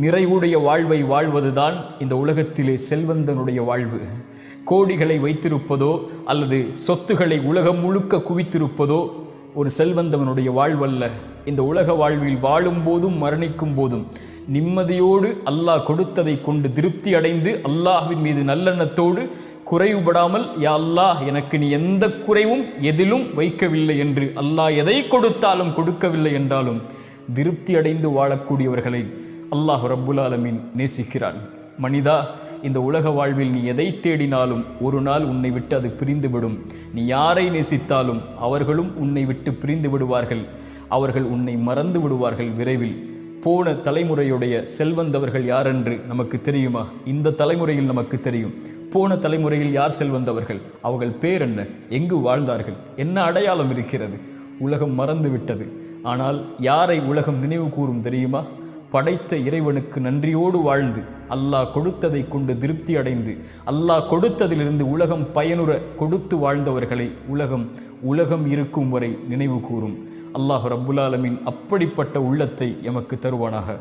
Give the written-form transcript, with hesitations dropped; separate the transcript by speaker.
Speaker 1: நிறைவுடைய வாழ்வை வாழ்வதுதான் இந்த உலகத்திலே செல்வந்தனுடைய வாழ்வு. கோடிகளை வைத்திருப்பதோ அல்லது சொத்துக்களை உலகம் முழுக்க குவித்திருப்பதோ ஒரு செல்வந்தவனுடைய வாழ்வல்ல. இந்த உலக வாழ்வில் வாழும் போதும் மரணிக்கும் போதும் நிம்மதியோடு அல்லாஹ் கொடுத்ததை கொண்டு திருப்தி அடைந்து அல்லாஹ்வின் மீது நல்லெண்ணத்தோடு குறைவுபடாமல், யா அல்லாஹ் எனக்கு நீ எந்த குறைவும் எதிலும் வைக்கவில்லை என்று, அல்லாஹ் எதை கொடுத்தாலும் கொடுக்கவில்லை என்றாலும் திருப்தி அடைந்து வாழக்கூடியவர்களை அல்லாஹ் ரப்புல் ஆலமீன் நேசிக்கிறான். மனிதா, இந்த உலக வாழ்வில் நீ எதை தேடினாலும் ஒரு நாள் உன்னை விட்டு அது பிரிந்துவிடும். நீ யாரை நேசித்தாலும் அவர்களும் உன்னை விட்டு பிரிந்து விடுவார்கள். அவர்கள் உன்னை மறந்து விடுவார்கள் விரைவில். போன தலைமுறையுடைய செல்வந்தவர்கள் யாரென்று நமக்கு தெரியுமா? இந்த தலைமுறையில் நமக்கு தெரியும். போன தலைமுறையில் யார் செல்வந்தவர்கள்? அவர்கள் பேர் என்ன? எங்கு வாழ்ந்தார்கள்? என்ன அடையாளம் இருக்கிறது? உலகம் மறந்து விட்டது. ஆனால் யாரை உலகம் நினைவு கூறும் தெரியுமா? படைத்த இறைவனுக்கு நன்றியோடு வாழ்ந்து அல்லாஹ் கொடுத்ததை கொண்டு திருப்தி அடைந்து அல்லாஹ் கொடுத்ததிலிருந்து உலகம் பயனுற கொடுத்து வாழ்ந்தவர்களை உலகம் இருக்கும் வரை நினைவு கூறும். அல்லாஹ் ரப்புல் ஆலமீன் அப்படிப்பட்ட உள்ளத்தை எமக்கு தருவானாக.